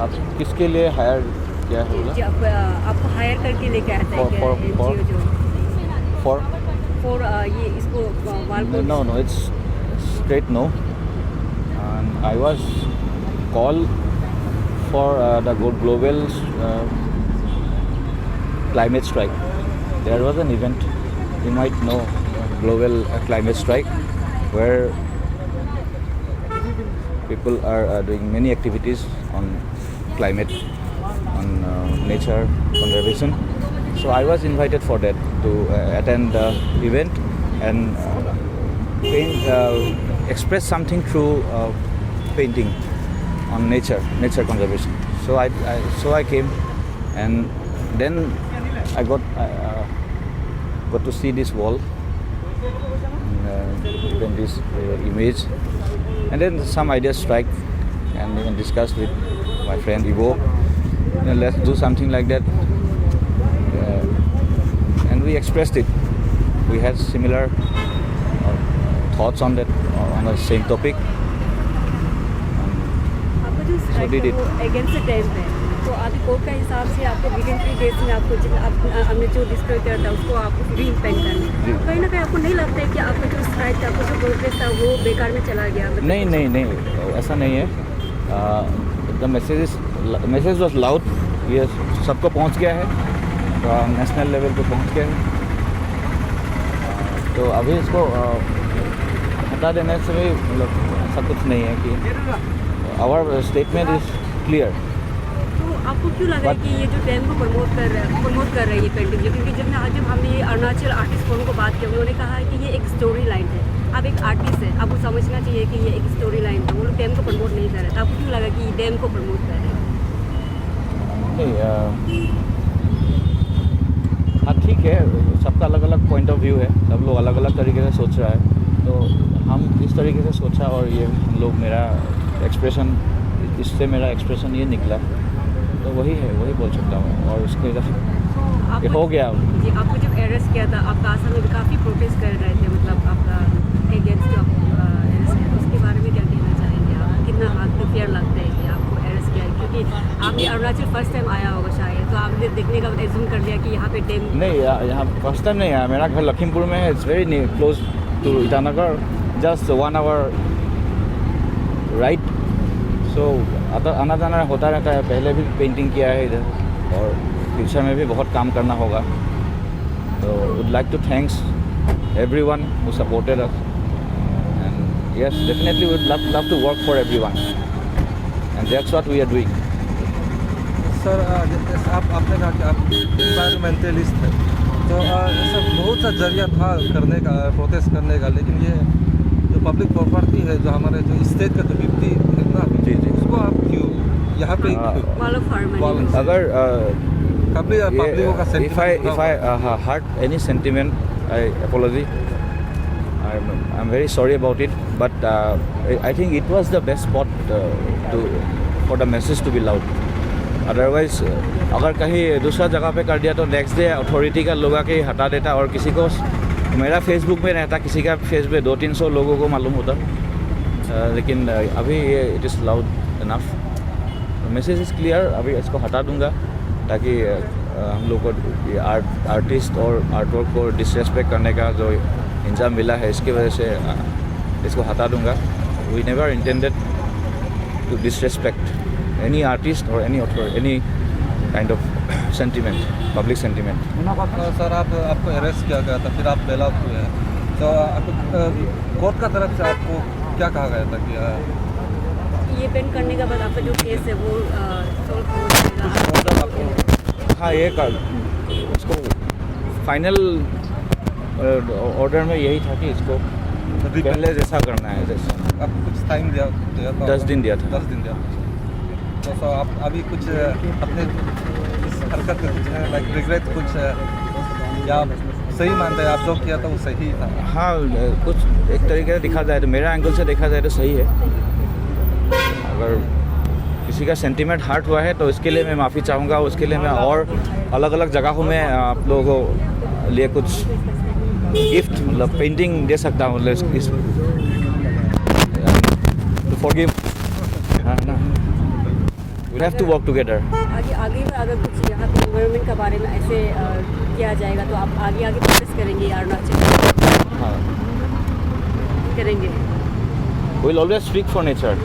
आप किसके लिए हायर किया है बोला? आपको हायर करके लेके आता है फॉर ये इसको वाल को No, it's straight no. And I was called for the global climate strike. There was an event, you might know, global climate strike, where people are doing many activities on climate, on nature conservation. So I was invited for that to attend the event and express something through painting on nature conservation. So I came, and then I got to see this wall, then this image, and then some ideas strike, and we can discuss with my friend Ivo. Let's do something like that, and we expressed it. We had similar thoughts on that, on the same topic. आपको जो strike है वो against the time है, तो अभी court का हिसाब से आपको विदिन 3 डेज में आपको हमने जो डिस्ट्रॉय किया था उसको आपको री इम्पेंड करना है। कहीं ना कहीं आपको नहीं लगता है कि आपका जो स्ट्राइक था, आपको जो प्रोग्रेस था वो बेकार में चला गया? नहीं, ऐसा नहीं है। द मैसेज वॉज लाउड, ये सबको पहुंच गया है, नेशनल लेवल पे पहुंच गया है। तो अभी इसको हटा देने से भी मतलब ऐसा कुछ नहीं है कि आवर स्टेटमेंट इज क्लियर। तो आपको क्यों लगा कि ये जो डैम को प्रमोट कर रहा है ये पेंटिंग? क्योंकि जब हमने ये अरुणाचल आर्टिस्ट फोरम को बात की, उन्होंने कहा है कि ये एक स्टोरी लाइन है। आप एक आर्टिस्ट है, आपको समझना चाहिए कि ये एक स्टोरी लाइन है। वो लोग डैम को प्रमोट नहीं कर रहे, तो आपको क्यों लगा कि डैम को प्रमोट कर रहे हैं? नहीं, हाँ ठीक है, सबका अलग अलग पॉइंट ऑफ व्यू है, सब लोग अलग अलग तरीके से सोच रहा है। तो हम इस तरीके से सोचा और ये हम लोग मेरा एक्सप्रेशन, इससे मेरा एक्सप्रेशन ये निकला, तो वही है, वही बोल सकता हूँ। और उसके ये हो गया जी। आपको जब अरेस्ट किया था, आपका आसाम में भी काफ़ी प्रोटेस्ट कर रहे थे, मतलब आपका अगेंस्ट जो आपको अरेस्ट किया, उसके बारे में क्या कहना चाहेंगे आप? कितना आपको फेयर लगता है कि आपको अरेस्ट किया है? क्योंकि आपने अरुणाचल फर्स्ट टाइम आया होगा शायद, तो आपने देखने का एज्यूम कर लिया कि यहाँ पे डैम नहीं, यहाँ फर्स्ट टाइम नहीं आया। मेरा घर लखीमपुर में है, it's very close to Itanagar, just 1 hour right. So आना जाना होता रहता है। पहले भी पेंटिंग किया है इधर, और फ्यूचर में भी बहुत काम करना होगा। तो would like to thanks everyone who supported us, and yes, definitely we would love to work for everyone, and that's what we are doing. Sir, आपने कहा कि आप इन्वायरमेंटलिस्ट हैं, तो ऐसा बहुत सा जरिया था करने का, प्रोटेस्ट करने का, लेकिन ये जो पब्लिक प्रॉपर्टी है, जो हमारे जो स्टेट का जो 50 इतना जी, उसको आप क्यों यहाँ पे अगर if I hurt any sentiment, I apologize. I'm very sorry about it, but I think it was the best spot for the message to be loud. Otherwise, अगर कहीं दूसरा जगह पे कर दिया तो नेक्स्ट डे अथॉरिटी का लोग आके हटा देता, और किसी को मेरा फेसबुक में रहता, किसी का फेस पे 200-300 लोगों को मालूम होता। लेकिन अभी ये it is loud enough, message is clear. अभी इसको हटा दूंगा ताकि हम लोग को आर्टिस्ट और आर्टवर्क को डिसरेस्पेक्ट करने का जो इंजाम मिला है, इसकी वजह से इसको हटा दूंगा। We never intended to disrespect any artist or any author, any kind of sentiment, public sentiment. Sir, आपको अरेस्ट किया गया था, फिर आप बेल आउट हुए हैं, तो कोर्ट का तरफ से आपको क्या कहा गया था कि ये पेंट करने के बाद आपका जो केस है वो सॉल्व हो जाएगा? हाँ, ये इसको फाइनल ऑर्डर में यही था कि इसको पहले जैसा करना है। जैसा आपको कुछ टाइम दिया था? 10 दिन दिया था। 10 दिन दिया था। तो आप अभी कुछ अपने इस हरकत में कुछ लाइक रिग्रेट कुछ या आप सही मानते हैं, आप जो किया था वो सही था? हाँ, कुछ एक तरीके से देखा जाए तो, मेरा एंगल से देखा जाए तो सही है। अगर किसी का सेंटीमेंट हर्ट हुआ है तो इसके लिए मैं माफ़ी चाहूँगा। उसके लिए मैं और अलग अलग जगहों में आप लोगों को लिए कुछ गिफ्ट मतलब पेंटिंग दे सकता हूँ, मतलब इस फॉरगिव, हाँ ना, we have to work together. आगे आगे में अगर कुछ यहाँ पे एनवायरनमेंट के बारे में ऐसे किया जाएगा तो आप आगे आगे प्रोटेस्ट करेंगे अरुणाचल? हाँ, करेंगे। we'll always speak for nature.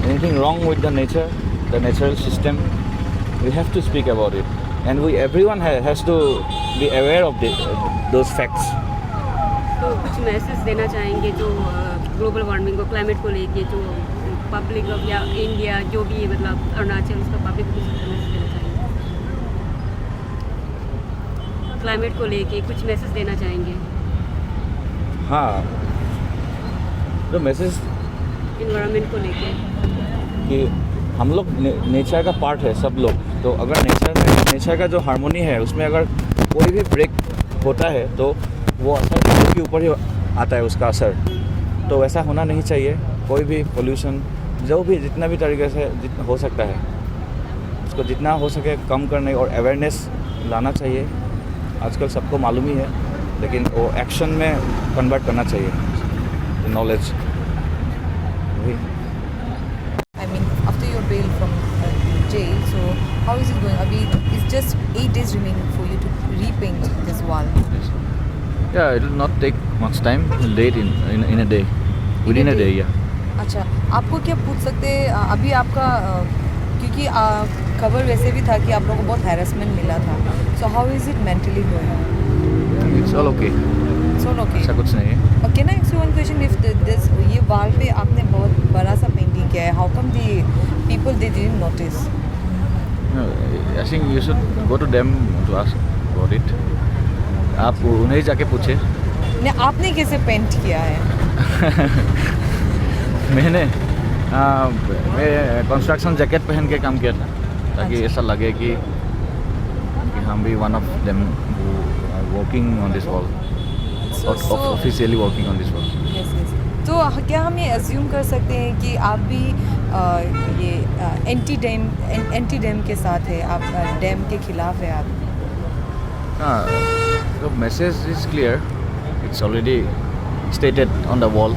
Anything wrong with the nature, the natural system, we have to speak about it, and everyone has to be aware of those facts. तो कुछ मैसेज देना चाहेंगे जो ग्लोबल वार्मिंग को, climate को लेके, जो public या इंडिया जो भी मतलब अरुणाचल उसका पब्लिक को कुछ मैसेज देना चाहेंगे क्लाइमेट को लेके, कुछ मैसेज देना चाहेंगे? हाँ, तो मैसेज इन्वायरमेंट को लेके कि हम लोग नेचर का पार्ट है सब लोग। तो अगर नेचर का जो हार्मोनी है उसमें अगर कोई भी ब्रेक होता है तो वो असर हम लोग के ऊपर ही आता है, उसका असर। तो वैसा होना नहीं चाहिए। कोई भी पोल्यूशन जो भी जितना भी तरीके से जितना हो सकता है उसको जितना हो सके कम करने और अवेयरनेस लाना चाहिए। आजकल सबको मालूम ही है, लेकिन वो एक्शन में कन्वर्ट करना चाहिए, नॉलेज। वही I mean, after your bail from jail, so how is it going? Abhi, it's just 8 days remaining for you to repaint this wall. Yeah, it will not take much time. Late in a day, within a day, yeah. अच्छा, आपको क्या पूछ सकते हैं अभी आपका क्योंकि खबर वैसे भी था कि आप लोगों को बहुत हैरेसमेंट मिला था, so how is it mentally going? It's all okay. It's all okay. ऐसा कुछ नहीं है। Can I ask you one question? If this ये wall पे आपने बहुत बड़ा सा पेंटिंग किया है, how come the people they didn't notice? No, I think you should go to them to ask about it. आप उन्हें जाके पूछे। ने आपने कैसे पेंट किया है? मैंने कंस्ट्रक्शन जैकेट पहन के काम किया था ताकि ऐसा लगे कि हम भी one of them working on this wall, officially working on this wall. Yes, yes. तो क्या हम ये अज्यूम कर सकते हैं कि आप भी ये एंटी डैम के साथ है, आप डैम के खिलाफ है आप? हाँ, the message is clear. It's already stated on the wall.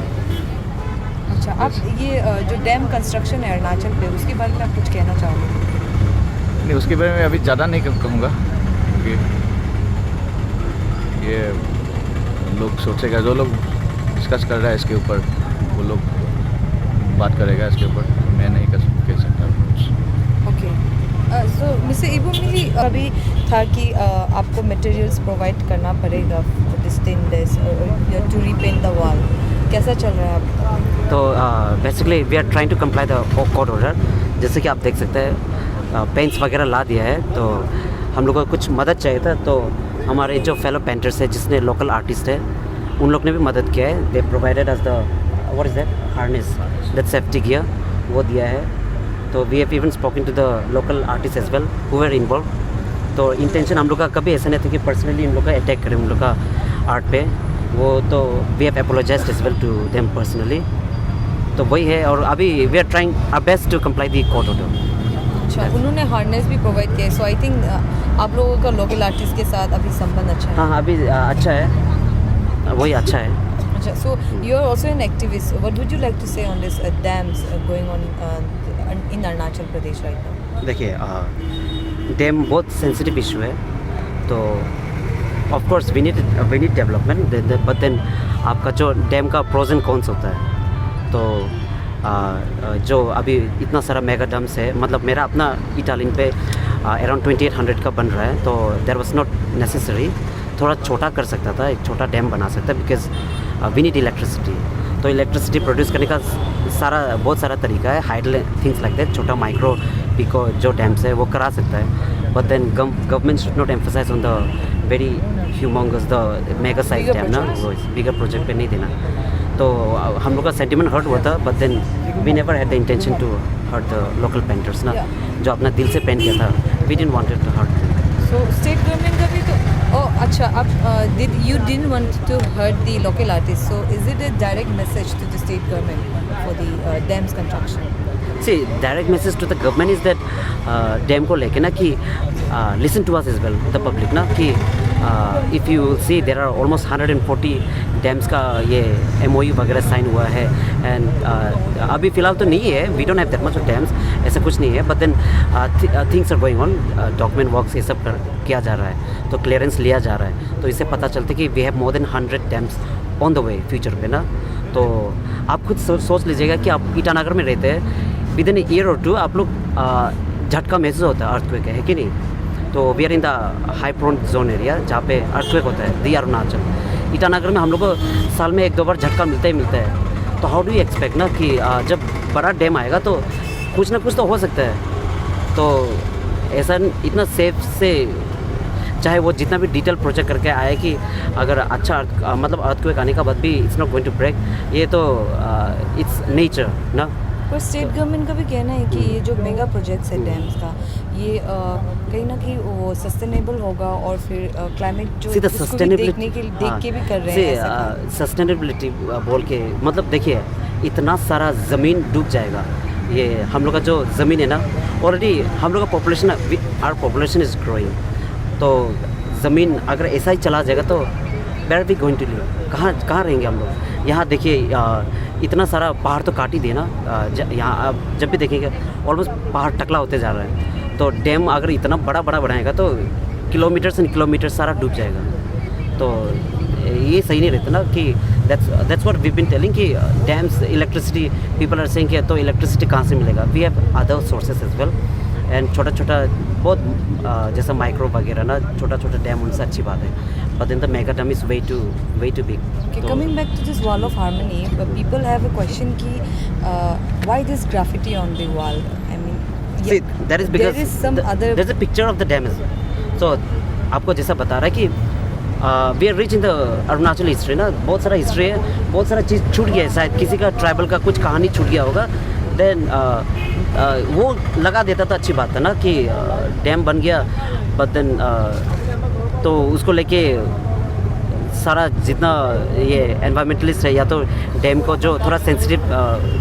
अच्छा, आप ये जो डैम कंस्ट्रक्शन है अरुणाचल पे, उसके बारे में आप कुछ कहना चाहोगे? नहीं, उसके बारे में अभी ज़्यादा नहीं कहूँगा क्योंकि ये लोग सोचेगा, जो लोग डिस्कस कर रहा है इसके ऊपर वो लोग बात करेगा इसके ऊपर, मैं नहीं कह सकता कुछ। ओके, सो मिस्टर इबो मिली अभी था कि आपको मटेरियल्स प्रोवाइड करना पड़ेगा this thing this to repaint the wall, कैसा चल रहा है आपका? तो basically we are trying to comply the court order. जैसे कि आप देख सकते हैं पेंट्स वगैरह ला दिया है, तो हम लोग को कुछ मदद चाहिए था। तो हमारे जो फेलो पेंटर्स है, जिसने लोकल आर्टिस्ट है, उन लोग ने भी मदद किया है। They provided us the what is that harness, that safety gear, वो दिया है। तो we have even spoken to the local artist as well who were involve. तो इंटेंशन हम लोग का कभी ऐसा नहीं था कि पर्सनली इन लोग का अटैक करें उन लोग का आर्ट पे, वो तो we have apologized as well to them personally. तो वही है, और अभी we are trying our best to comply the court order. अच्छा, उन्होंने हार्नेस भी प्रोवाइड किया है, सो आई थिंक आप लोगों का लोकल आर्टिस्ट के साथ अभी संबंध अच्छा है? हाँ, अभी अच्छा है, वही अच्छा है। अच्छा, so you are also an activist, what would you like to say on this dams going on in Arunachal Pradesh right now? देखिए, डैम बहुत सेंसिटिव इशू है, तो of course we need development, but then आपका जो डैम का pros and cons होता है। तो जो अभी इतना सारा मेगा डैम्स है, मतलब मेरा अपना इटालियन पे अराउंड 2800 का बन रहा है, तो देयर वाज नॉट नेसेसरी, थोड़ा छोटा कर सकता था, एक छोटा डैम बना सकता है, बिकॉज वी नीड इलेक्ट्रिसिटी। तो इलेक्ट्रिसिटी प्रोड्यूस करने का बहुत सारा तरीका है, हाइडल थिंग्स लाइक दैट, छोटा माइक्रो पिको जो डैम्स है वो करा सकता है। But then government should not emphasize on the very humongous the mega size dam ना, वो बिगर प्रोजेक्ट पे नहीं देना। तो हम लोग का सेंटिमेंट हर्ट हुआ था, but then we never had the intention to hurt the local painters ना, जो अपना दिल से पेंट किया था, we didn't wanted to hurt. So state government का भी तो अच्छा आप you didn't want to hurt the local artists, so is it a direct message to the state government for the dams construction? See, direct message to the government is that dam को लेके ना कि listen to us as well, the public ना कि if you see there are almost 140 dams का ये MOU वगैरह sign हुआ है एंड अभी फ़िलहाल तो नहीं है, we don't have that much of dams, ऐसा कुछ नहीं है, but then things are going on, document works ये सब किया जा रहा है, तो क्लियरेंस लिया जा रहा है, तो इससे पता चलता है कि we have more than 100 dams on the way future पे ना। तो आप खुद सोच लीजिएगा कि आप ईटानगर में रहते हैं, विद इन ईयर और टू आप लोग झटका महसूस होता है अर्थक्वेक है कि नहीं। तो we are in the high prone zone area जहाँ पे अर्थक्वेक होता है, दी अरुणाचल। ईटानगर में हम लोग को साल में 1-2 बार झटका मिलता ही मिलता है। तो हाउ डू यू एक्सपेक्ट ना कि जब बड़ा डैम आएगा तो कुछ ना कुछ तो हो सकता है। तो ऐसा इतना सेफ से चाहे वो जितना भी डिटेल प्रोजेक्ट करके आए कि अगर अच्छा मतलब अर्थक्वेक आने का बाद भी it's not going to break, ये तो इट्स नेचर ना। पर स्टेट गवर्नमेंट का भी कहना है कि ये जो मेगा प्रोजेक्ट्स है डैम्स का, ये कहीं ना कहीं वो सस्टेनेबल होगा और फिर क्लाइमेट जो See, the उसको भी sustainability- देख के भी कर रहे हैं ऐसा काम। सस्टेनेबिलिटी बोल के मतलब देखिए इतना सारा ज़मीन डूब जाएगा। ये हम लोग का जो ज़मीन है ना, ऑलरेडी हम लोग का population our population is growing, तो ज़मीन अगर ऐसा ही चला जाएगा तो where we going to live, कहाँ रहेंगे हम लोग। यहाँ देखिए इतना सारा पहाड़ तो काट ही देना, यहाँ आप जब भी देखेंगे ऑलमोस्ट पहाड़ टकला होते जा रहा है। तो डैम अगर इतना बड़ा बनाएगा तो किलोमीटर्स एंड किलोमीटर सारा डूब जाएगा। तो ये सही नहीं रहता ना कि that's what we been telling कि dams electricity people are saying कि तो इलेक्ट्रिसिटी कहाँ से मिलेगा। We have other sources as well and छोटा बहुत जैसा माइक्रो वगैरह ना छोटा डैम उनसे अच्छी बात है, but then the mega dam is way too big. Okay, coming back to this wall of harmony, people have a question ki why this graffiti on the wall? I mean, See, that is because there is some other. there's a picture of the dam as well. So आपको जैसा बता रहा है कि we are rich in the Arunachal history ना, बहुत सारा history है, बहुत सारा चीज़ छूट गया है, शायद किसी का ट्राइबल का कुछ कहानी छूट गया होगा, देन वो लगा देता तो अच्छी बात है ना कि डैम बन गया, बट देन तो उसको लेके सारा जितना ये एनवायरमेंटलिस्ट है या तो डैम को जो थोड़ा सेंसिटिव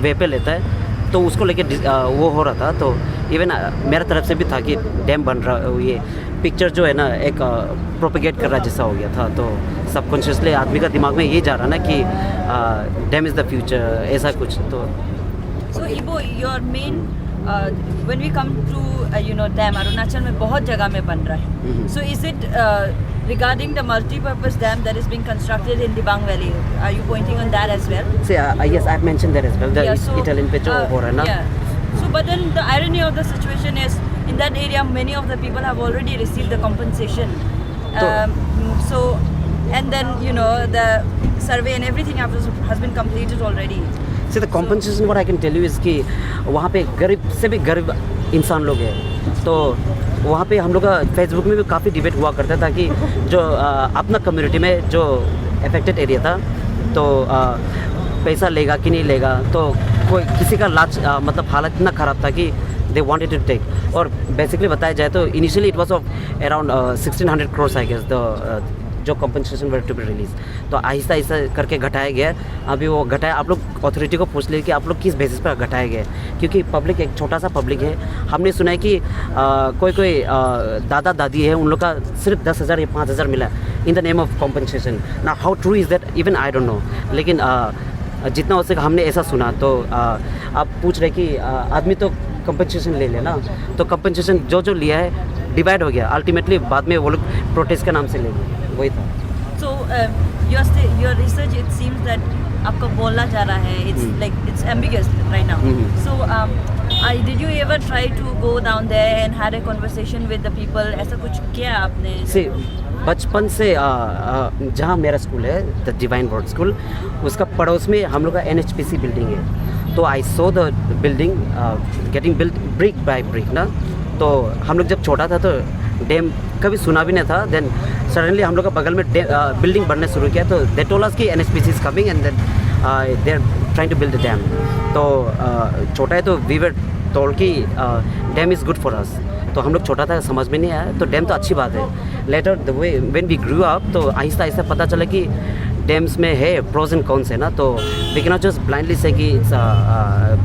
वे पे लेता है तो उसको लेके वो हो रहा था। तो इवन मेरा तरफ से भी था कि डैम बन रहा, ये पिक्चर जो है ना एक प्रोपेगेट कर रहा जैसा हो गया था। तो सबकॉन्शियसली आदमी का दिमाग में ये जा रहा ना कि डैम इज़ द फ्यूचर, ऐसा कुछ। तो So Ibo, your main when we come to dam Arunachal में बहुत जगह में बन रहा है। So is it regarding the multi-purpose dam that is being constructed in Dibang Valley? Are you pointing on that as well? See, yes, I've mentioned that as well. The Italian पे जो हो रहा है ना। Yeah. So but then the irony of the situation is in that area many of the people have already received the compensation. So and then the survey and everything has been completed already. See, the compensation what I can tell you is कि वहाँ पे गरीब से भी गरीब इंसान लोग हैं। तो वहाँ पे हम लोग का फेसबुक में भी काफ़ी डिबेट हुआ करता था कि जो अपना कम्युनिटी में जो अफेक्टेड एरिया था तो पैसा लेगा कि नहीं लेगा। तो कोई किसी का लाच मतलब हालत इतना ख़राब था कि दे वांटेड टू टेक। और बेसिकली बताया जाए तो initially it was of around 1600 crores I guess the जो compensation were to be release. तो आहिस्ता करके घटाया गया। अभी वो घटाया, आप लोग अथॉरिटी को पूछ लीजिए कि आप लोग किस बेसिस पर घटाया गया है, क्योंकि पब्लिक एक छोटा सा पब्लिक है। हमने सुना है कि कोई दादा दादी है उन लोग का सिर्फ 10,000 या 5,000 मिला in the name of compensation. ना how true is that even I don't know, लेकिन जितना हो सके हमने ऐसा सुना। तो आप पूछ रहे कि आदमी तो कंपनसेशन ले लेना, तो कंपनसेशन जो लिया है डिवाइड हो गया, अल्टीमेटली बाद में वो लोग प्रोटेस्ट के नाम से लेंगे, वही था। So your research, it seems that आपका बोलना जा रहा है, it's ambiguous right now. So did you ever try to go down there and had a conversation with the people? ऐसा कुछ किया आपने? से बचपन से जहाँ मेरा स्कूल है द डिवाइन वर्ड स्कूल, उसका पड़ोस में हम लोग का NHPC बिल्डिंग है। तो I saw the building getting built brick by brick ना। तो हम लोग जब छोटा था तो डैम कभी सुना भी नहीं था। देन सडनली हम लोग का बगल में बिल्डिंग बनने शुरू किया, तो दे टोल्ड अस कि NHPC is coming and then they are trying to build the dam. तो छोटा है तो वी वर told कि dam is good for us. तो हम लोग छोटा था, समझ में नहीं आया, तो डैम तो अच्छी बात है। Later the way when we grew up, तो आहिस्ता आहिस्ता पता चला कि डैम्स में है प्रोज एंड कॉन्स है ना, तो we can not just blindly say कि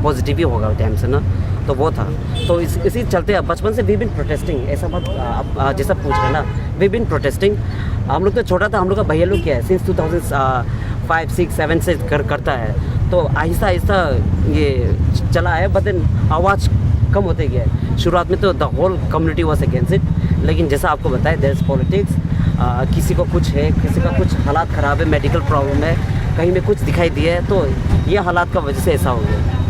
पॉजिटिव ही होगा डैम से ना, तो वो था। तो इसी चलते बचपन से वी बिन प्रोटेस्टिंग, ऐसा मत आप जैसा पूछ रहे ना, वी बिन प्रोटेस्टिंग। हम लोग तो छोटा था, हम लोग का भैया लोग क्या है सिंस 2005, 6, 7 से करता है, तो आहिस्ता आहिस्ता ये चला है, बट देन आवाज़ कम होते गया है। शुरुआत में तो the whole community was against it, लेकिन जैसा आपको बताया देयर इज पॉलिटिक्स, किसी को कुछ है, किसी का कुछ हालात ख़राब है, मेडिकल प्रॉब्लम है, कहीं में कुछ दिखाई दिया है, तो ये हालात का वजह से ऐसा हो गया।